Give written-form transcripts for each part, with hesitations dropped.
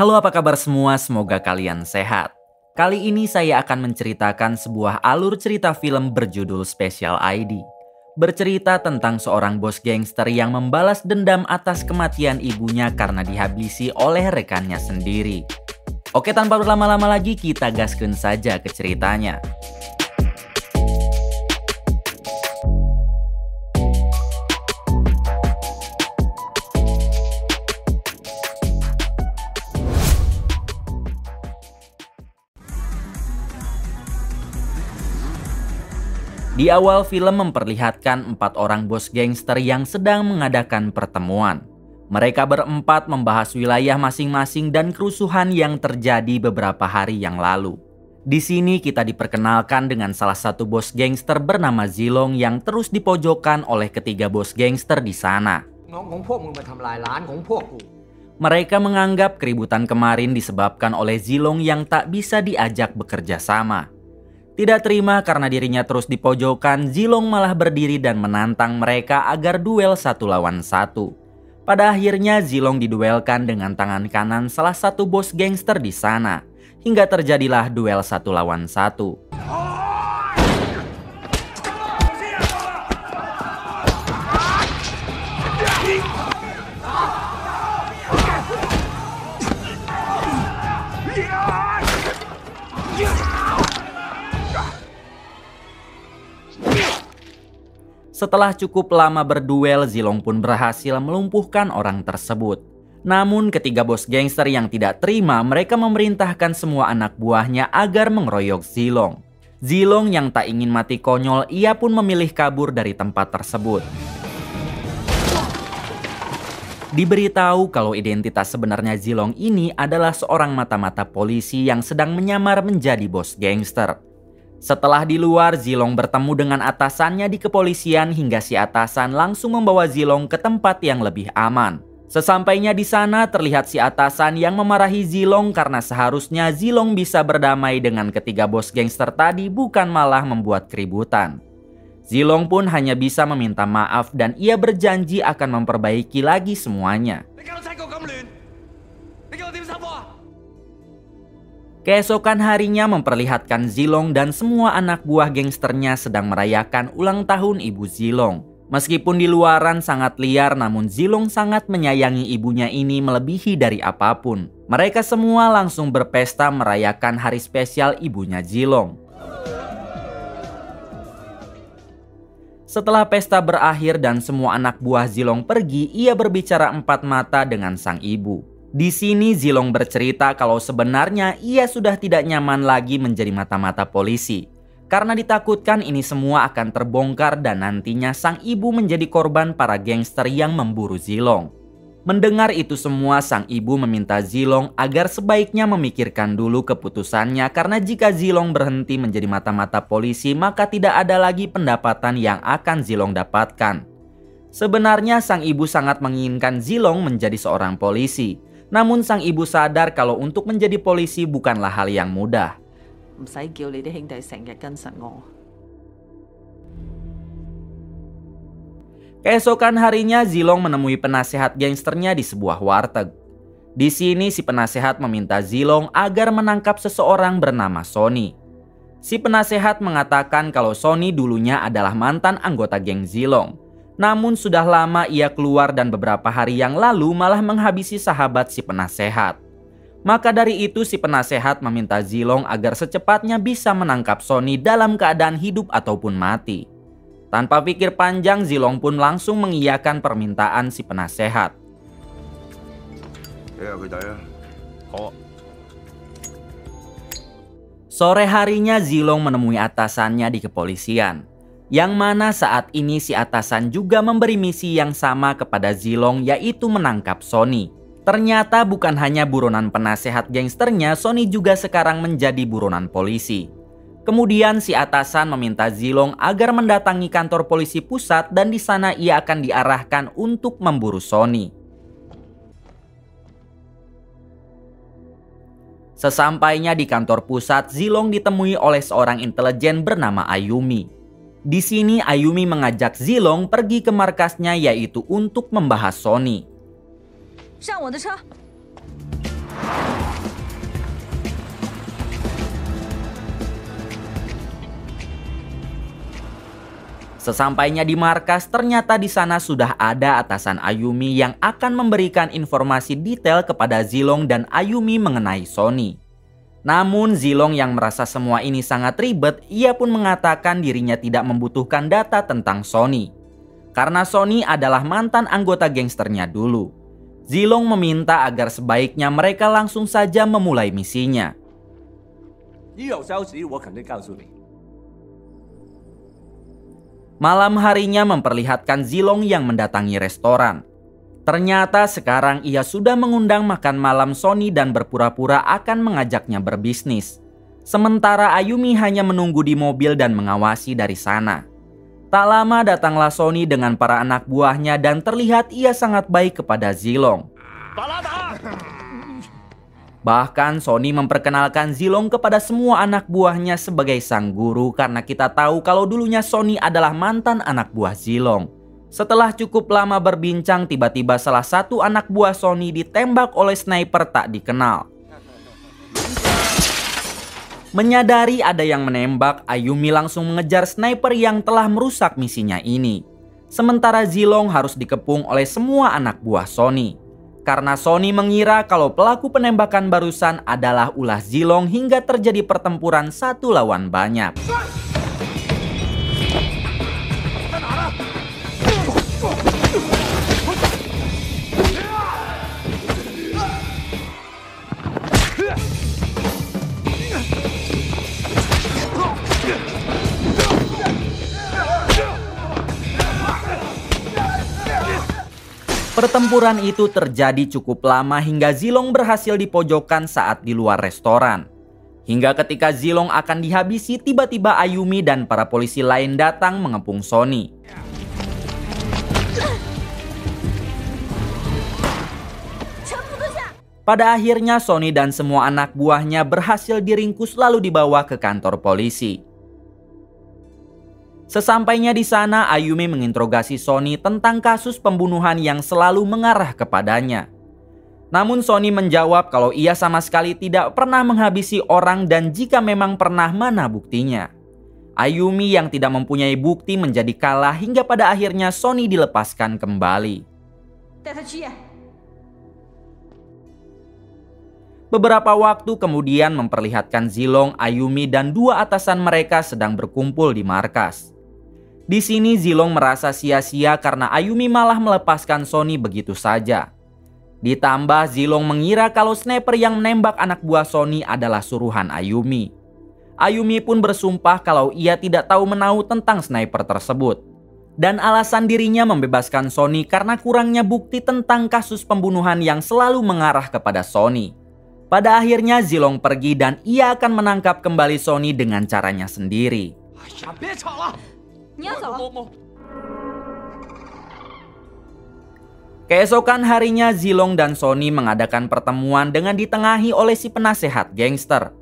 Halo, apa kabar semua? Semoga kalian sehat. Kali ini saya akan menceritakan sebuah alur cerita film berjudul Special ID. Bercerita tentang seorang bos gangster yang membalas dendam atas kematian ibunya karena dihabisi oleh rekannya sendiri. Oke, tanpa berlama-lama lagi kita gaskeun saja ke ceritanya. Di awal film memperlihatkan 4 orang bos gangster yang sedang mengadakan pertemuan. Mereka berempat membahas wilayah masing-masing dan kerusuhan yang terjadi beberapa hari yang lalu. Di sini kita diperkenalkan dengan salah satu bos gangster bernama Zilong yang terus dipojokkan oleh ketiga bos gangster di sana. Mereka menganggap keributan kemarin disebabkan oleh Zilong yang tak bisa diajak bekerja sama. Tidak terima karena dirinya terus dipojokkan, Zilong malah berdiri dan menantang mereka agar duel 1 lawan 1. Pada akhirnya Zilong diduelkan dengan tangan kanan salah satu bos gangster di sana, hingga terjadilah duel 1 lawan 1. Setelah cukup lama berduel, Zilong pun berhasil melumpuhkan orang tersebut. Namun ketiga bos gangster yang tidak terima, mereka memerintahkan semua anak buahnya agar mengeroyok Zilong. Zilong yang tak ingin mati konyol, ia pun memilih kabur dari tempat tersebut. Diberitahu kalau identitas sebenarnya Zilong ini adalah seorang mata-mata polisi yang sedang menyamar menjadi bos gangster. Setelah di luar, Zilong bertemu dengan atasannya di kepolisian hingga si atasan langsung membawa Zilong ke tempat yang lebih aman. Sesampainya di sana, terlihat si atasan yang memarahi Zilong karena seharusnya Zilong bisa berdamai dengan ketiga bos gangster tadi, bukan malah membuat keributan. Zilong pun hanya bisa meminta maaf dan ia berjanji akan memperbaiki lagi semuanya. Keesokan harinya memperlihatkan Zilong dan semua anak buah gangsternya sedang merayakan ulang tahun ibu Zilong. Meskipun di luaran sangat liar, namun Zilong sangat menyayangi ibunya ini melebihi dari apapun. Mereka semua langsung berpesta merayakan hari spesial ibunya Zilong. Setelah pesta berakhir dan semua anak buah Zilong pergi, ia berbicara empat mata dengan sang ibu. Di sini Zilong bercerita kalau sebenarnya ia sudah tidak nyaman lagi menjadi mata-mata polisi. Karena ditakutkan ini semua akan terbongkar dan nantinya sang ibu menjadi korban para gangster yang memburu Zilong. Mendengar itu semua, sang ibu meminta Zilong agar sebaiknya memikirkan dulu keputusannya karena jika Zilong berhenti menjadi mata-mata polisi maka tidak ada lagi pendapatan yang akan Zilong dapatkan. Sebenarnya sang ibu sangat menginginkan Zilong menjadi seorang polisi. Namun sang ibu sadar kalau untuk menjadi polisi bukanlah hal yang mudah. Keesokan harinya Zilong menemui penasehat gangsternya di sebuah warteg. Di sini si penasehat meminta Zilong agar menangkap seseorang bernama Sonny. Si penasehat mengatakan kalau Sonny dulunya adalah mantan anggota geng Zilong. Namun sudah lama ia keluar dan beberapa hari yang lalu malah menghabisi sahabat si penasehat. Maka dari itu si penasehat meminta Zilong agar secepatnya bisa menangkap Sonny dalam keadaan hidup ataupun mati. Tanpa pikir panjang, Zilong pun langsung mengiyakan permintaan si penasehat. Sore harinya Zilong menemui atasannya di kepolisian. Yang mana saat ini si atasan juga memberi misi yang sama kepada Zilong, yaitu menangkap Sonny. Ternyata bukan hanya buronan penasehat gangsternya, Sonny juga sekarang menjadi buronan polisi. Kemudian si atasan meminta Zilong agar mendatangi kantor polisi pusat dan di sana ia akan diarahkan untuk memburu Sonny. Sesampainya di kantor pusat, Zilong ditemui oleh seorang intelijen bernama Ayumi. Di sini Ayumi mengajak Zilong pergi ke markasnya, yaitu untuk membahas Sonny. Sesampainya di markas, ternyata di sana sudah ada atasan Ayumi yang akan memberikan informasi detail kepada Zilong dan Ayumi mengenai Sony. Namun Zilong yang merasa semua ini sangat ribet, ia pun mengatakan dirinya tidak membutuhkan data tentang Sony. Karena Sony adalah mantan anggota gangsternya dulu. Zilong meminta agar sebaiknya mereka langsung saja memulai misinya. Malam harinya memperlihatkan Zilong yang mendatangi restoran. Ternyata sekarang ia sudah mengundang makan malam Sony dan berpura-pura akan mengajaknya berbisnis. Sementara Ayumi hanya menunggu di mobil dan mengawasi dari sana. Tak lama datanglah Sony dengan para anak buahnya dan terlihat ia sangat baik kepada Zilong. Bahkan Sony memperkenalkan Zilong kepada semua anak buahnya sebagai sang guru karena kita tahu kalau dulunya Sony adalah mantan anak buah Zilong. Setelah cukup lama berbincang, tiba-tiba salah satu anak buah Sony ditembak oleh sniper tak dikenal. Menyadari ada yang menembak, Ayumi langsung mengejar sniper yang telah merusak misinya ini. Sementara Zilong harus dikepung oleh semua anak buah Sony. Karena Sony mengira kalau pelaku penembakan barusan adalah ulah Zilong hingga terjadi pertempuran satu lawan banyak. Pertempuran itu terjadi cukup lama hingga Zilong berhasil dipojokkan saat di luar restoran. Hingga ketika Zilong akan dihabisi, tiba-tiba Ayumi dan para polisi lain datang mengepung Sony. Pada akhirnya Sony dan semua anak buahnya berhasil diringkus lalu dibawa ke kantor polisi. Sesampainya di sana, Ayumi menginterogasi Sony tentang kasus pembunuhan yang selalu mengarah kepadanya. Namun Sony menjawab kalau ia sama sekali tidak pernah menghabisi orang dan jika memang pernah, mana buktinya. Ayumi yang tidak mempunyai bukti menjadi kalah hingga pada akhirnya Sony dilepaskan kembali. Beberapa waktu kemudian memperlihatkan Zilong, Ayumi dan dua atasan mereka sedang berkumpul di markas. Di sini Zilong merasa sia-sia karena Ayumi malah melepaskan Sony begitu saja. Ditambah Zilong mengira kalau sniper yang menembak anak buah Sony adalah suruhan Ayumi. Ayumi pun bersumpah kalau ia tidak tahu menahu tentang sniper tersebut. Dan alasan dirinya membebaskan Sony karena kurangnya bukti tentang kasus pembunuhan yang selalu mengarah kepada Sony. Pada akhirnya Zilong pergi dan ia akan menangkap kembali Sony dengan caranya sendiri. Keesokan harinya Zilong dan Sony mengadakan pertemuan dengan ditengahi oleh si penasehat gangster.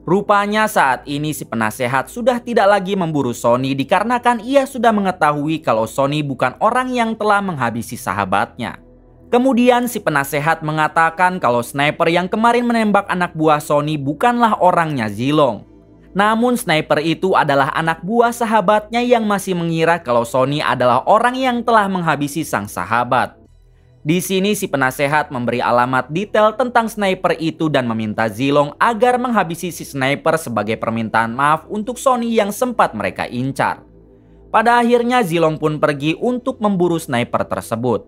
Rupanya saat ini si penasehat sudah tidak lagi memburu Sony dikarenakan ia sudah mengetahui kalau Sony bukan orang yang telah menghabisi sahabatnya. Kemudian si penasehat mengatakan kalau sniper yang kemarin menembak anak buah Sony bukanlah orangnya Zilong. Namun sniper itu adalah anak buah sahabatnya yang masih mengira kalau Sony adalah orang yang telah menghabisi sang sahabat. Di sini si penasehat memberi alamat detail tentang sniper itu dan meminta Zilong agar menghabisi si sniper sebagai permintaan maaf untuk Sony yang sempat mereka incar. Pada akhirnya Zilong pun pergi untuk memburu sniper tersebut.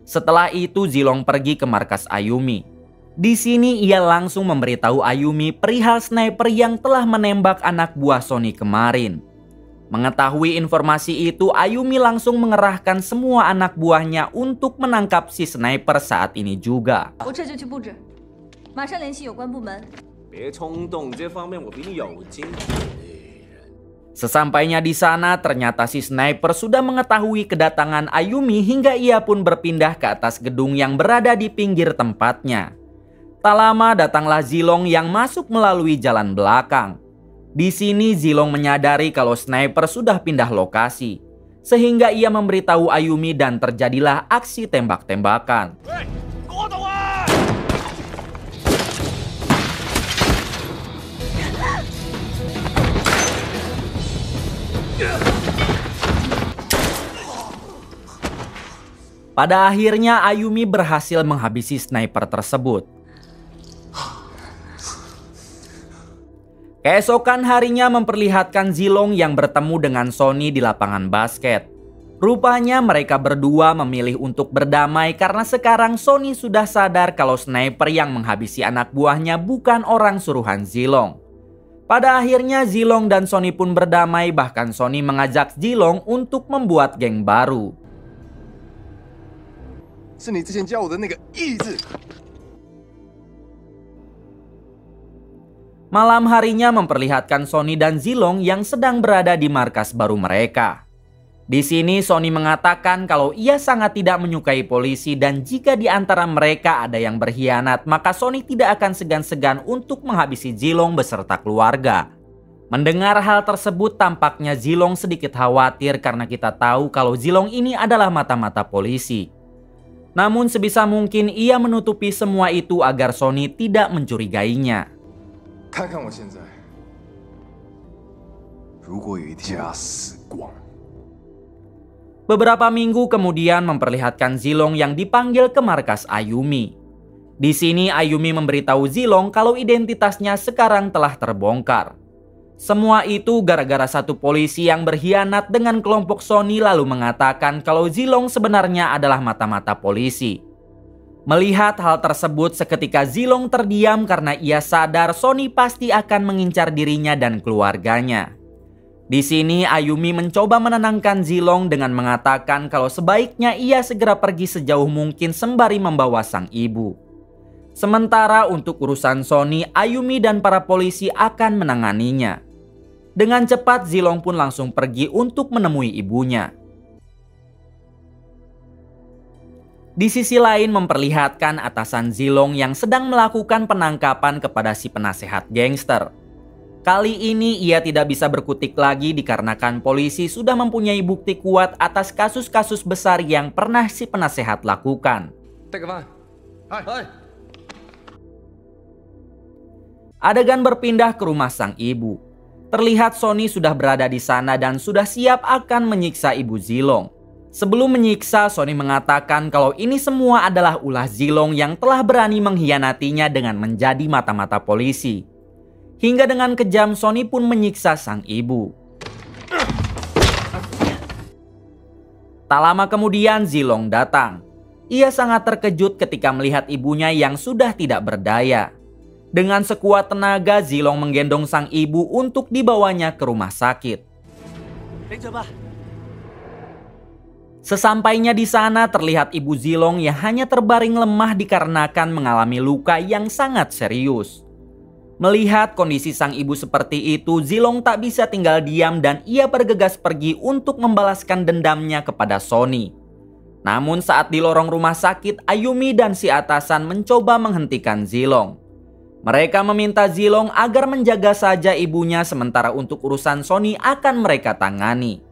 Setelah itu Zilong pergi ke markas Ayumi. Di sini ia langsung memberitahu Ayumi perihal sniper yang telah menembak anak buah Sony kemarin. Mengetahui informasi itu, Ayumi langsung mengerahkan semua anak buahnya untuk menangkap si sniper saat ini juga. Sesampainya di sana, ternyata si sniper sudah mengetahui kedatangan Ayumi hingga ia pun berpindah ke atas gedung yang berada di pinggir tempatnya. Tak lama datanglah Zilong yang masuk melalui jalan belakang. Di sini Zilong menyadari kalau sniper sudah pindah lokasi, sehingga ia memberitahu Ayumi dan terjadilah aksi tembak-tembakan. Pada akhirnya Ayumi berhasil menghabisi sniper tersebut. Keesokan harinya memperlihatkan Zilong yang bertemu dengan Sonny di lapangan basket. Rupanya mereka berdua memilih untuk berdamai karena sekarang Sonny sudah sadar kalau sniper yang menghabisi anak buahnya bukan orang suruhan Zilong. Pada akhirnya Zilong dan Sonny pun berdamai, bahkan Sonny mengajak Zilong untuk membuat geng baru. Malam harinya memperlihatkan Sonny dan Zilong yang sedang berada di markas baru mereka. Di sini Sonny mengatakan kalau ia sangat tidak menyukai polisi dan jika di antara mereka ada yang berkhianat, maka Sonny tidak akan segan-segan untuk menghabisi Zilong beserta keluarga. Mendengar hal tersebut tampaknya Zilong sedikit khawatir karena kita tahu kalau Zilong ini adalah mata-mata polisi. Namun sebisa mungkin ia menutupi semua itu agar Sonny tidak mencurigainya. Beberapa minggu kemudian memperlihatkan Zilong yang dipanggil ke markas Ayumi. Di sini Ayumi memberitahu Zilong kalau identitasnya sekarang telah terbongkar. Semua itu gara-gara satu polisi yang berkhianat dengan kelompok Sonny lalu mengatakan kalau Zilong sebenarnya adalah mata-mata polisi. Melihat hal tersebut seketika Zilong terdiam karena ia sadar Sonny pasti akan mengincar dirinya dan keluarganya. Di sini Ayumi mencoba menenangkan Zilong dengan mengatakan kalau sebaiknya ia segera pergi sejauh mungkin sembari membawa sang ibu. Sementara untuk urusan Sonny, Ayumi dan para polisi akan menanganinya. Dengan cepat Zilong pun langsung pergi untuk menemui ibunya. Di sisi lain memperlihatkan atasan Zilong yang sedang melakukan penangkapan kepada si penasehat gangster. Kali ini ia tidak bisa berkutik lagi dikarenakan polisi sudah mempunyai bukti kuat atas kasus-kasus besar yang pernah si penasehat lakukan. Adegan berpindah ke rumah sang ibu. Terlihat Sonny sudah berada di sana dan sudah siap akan menyiksa ibu Zilong. Sebelum menyiksa, Sonny mengatakan kalau ini semua adalah ulah Zilong yang telah berani mengkhianatinya dengan menjadi mata-mata polisi. Hingga dengan kejam Sonny pun menyiksa sang ibu. Tak lama kemudian Zilong datang. Ia sangat terkejut ketika melihat ibunya yang sudah tidak berdaya. Dengan sekuat tenaga Zilong menggendong sang ibu untuk dibawanya ke rumah sakit. Sesampainya di sana terlihat ibu Zilong yang hanya terbaring lemah dikarenakan mengalami luka yang sangat serius. Melihat kondisi sang ibu seperti itu, Zilong tak bisa tinggal diam dan ia bergegas pergi untuk membalaskan dendamnya kepada Sonny. Namun saat di lorong rumah sakit, Ayumi dan si atasan mencoba menghentikan Zilong. Mereka meminta Zilong agar menjaga saja ibunya sementara untuk urusan Sonny akan mereka tangani.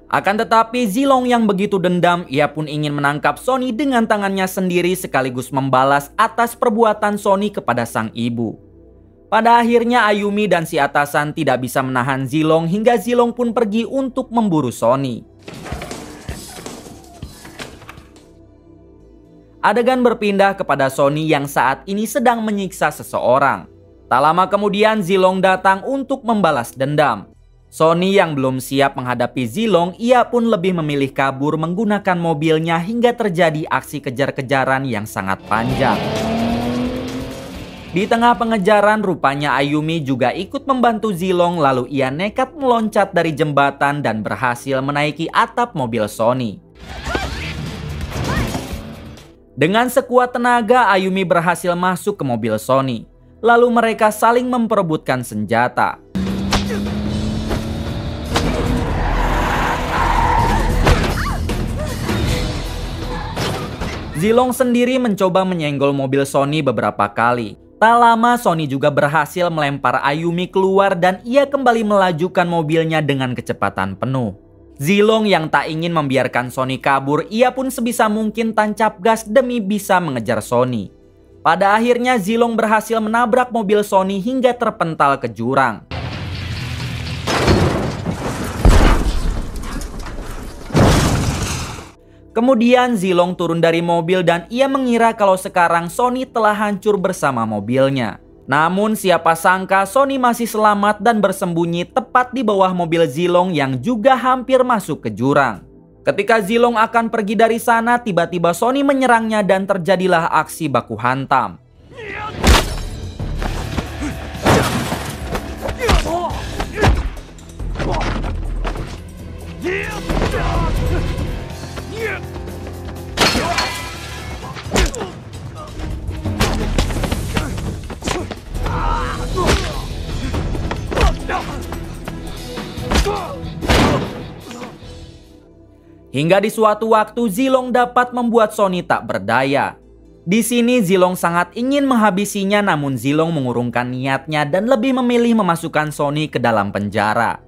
Akan tetapi Zilong yang begitu dendam, ia pun ingin menangkap Sonny dengan tangannya sendiri sekaligus membalas atas perbuatan Sonny kepada sang ibu. Pada akhirnya Ayumi dan si atasan tidak bisa menahan Zilong hingga Zilong pun pergi untuk memburu Sonny. Adegan berpindah kepada Sonny yang saat ini sedang menyiksa seseorang. Tak lama kemudian Zilong datang untuk membalas dendam. Sonny yang belum siap menghadapi Zilong, ia pun lebih memilih kabur menggunakan mobilnya hingga terjadi aksi kejar-kejaran yang sangat panjang. Di tengah pengejaran rupanya Ayumi juga ikut membantu Zilong lalu ia nekat meloncat dari jembatan dan berhasil menaiki atap mobil Sonny. Dengan sekuat tenaga Ayumi berhasil masuk ke mobil Sonny. Lalu mereka saling memperebutkan senjata. Zilong sendiri mencoba menyenggol mobil Sonny beberapa kali. Tak lama Sonny juga berhasil melempar Ayumi keluar dan ia kembali melajukan mobilnya dengan kecepatan penuh. Zilong yang tak ingin membiarkan Sonny kabur, ia pun sebisa mungkin tancap gas demi bisa mengejar Sonny. Pada akhirnya Zilong berhasil menabrak mobil Sonny hingga terpental ke jurang. Kemudian Zilong turun dari mobil dan ia mengira kalau sekarang Sonny telah hancur bersama mobilnya. Namun siapa sangka Sonny masih selamat dan bersembunyi tepat di bawah mobil Zilong yang juga hampir masuk ke jurang. Ketika Zilong akan pergi dari sana, tiba-tiba Sonny menyerangnya dan terjadilah aksi baku hantam. Hingga di suatu waktu Zilong dapat membuat Sonny tak berdaya. Di sini Zilong sangat ingin menghabisinya, namun Zilong mengurungkan niatnya dan lebih memilih memasukkan Sonny ke dalam penjara.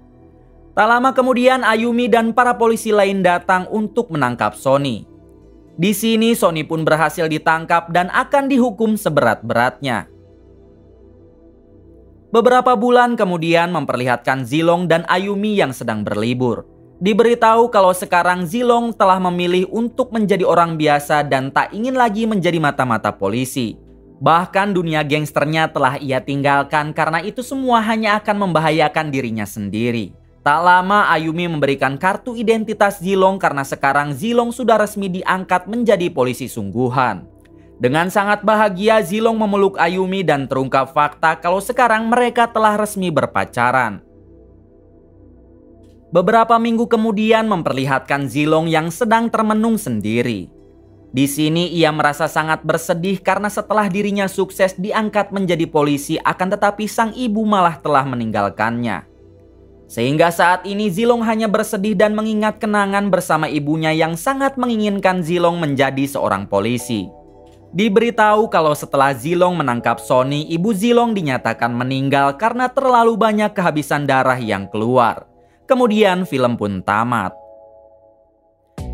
Tak lama kemudian Ayumi dan para polisi lain datang untuk menangkap Sonny. Di sini Sonny pun berhasil ditangkap dan akan dihukum seberat-beratnya. Beberapa bulan kemudian memperlihatkan Zilong dan Ayumi yang sedang berlibur. Diberitahu kalau sekarang Zilong telah memilih untuk menjadi orang biasa dan tak ingin lagi menjadi mata-mata polisi. Bahkan dunia gangsternya telah ia tinggalkan karena itu semua hanya akan membahayakan dirinya sendiri. Tak lama Ayumi memberikan kartu identitas Zilong karena sekarang Zilong sudah resmi diangkat menjadi polisi sungguhan. Dengan sangat bahagia Zilong memeluk Ayumi dan terungkap fakta kalau sekarang mereka telah resmi berpacaran. Beberapa minggu kemudian memperlihatkan Zilong yang sedang termenung sendiri. Di sini ia merasa sangat bersedih karena setelah dirinya sukses diangkat menjadi polisi, akan tetapi sang ibu malah telah meninggalkannya. Sehingga saat ini Zilong hanya bersedih dan mengingat kenangan bersama ibunya yang sangat menginginkan Zilong menjadi seorang polisi. Diberitahu kalau setelah Zilong menangkap Sonny, ibu Zilong dinyatakan meninggal karena terlalu banyak kehabisan darah yang keluar. Kemudian film pun tamat.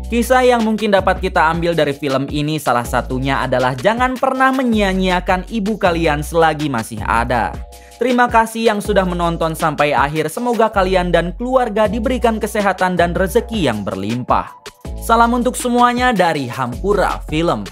Kisah yang mungkin dapat kita ambil dari film ini salah satunya adalah jangan pernah menyia-nyiakan ibu kalian selagi masih ada. Terima kasih yang sudah menonton sampai akhir. Semoga kalian dan keluarga diberikan kesehatan dan rezeki yang berlimpah. Salam untuk semuanya dari Hampura Film.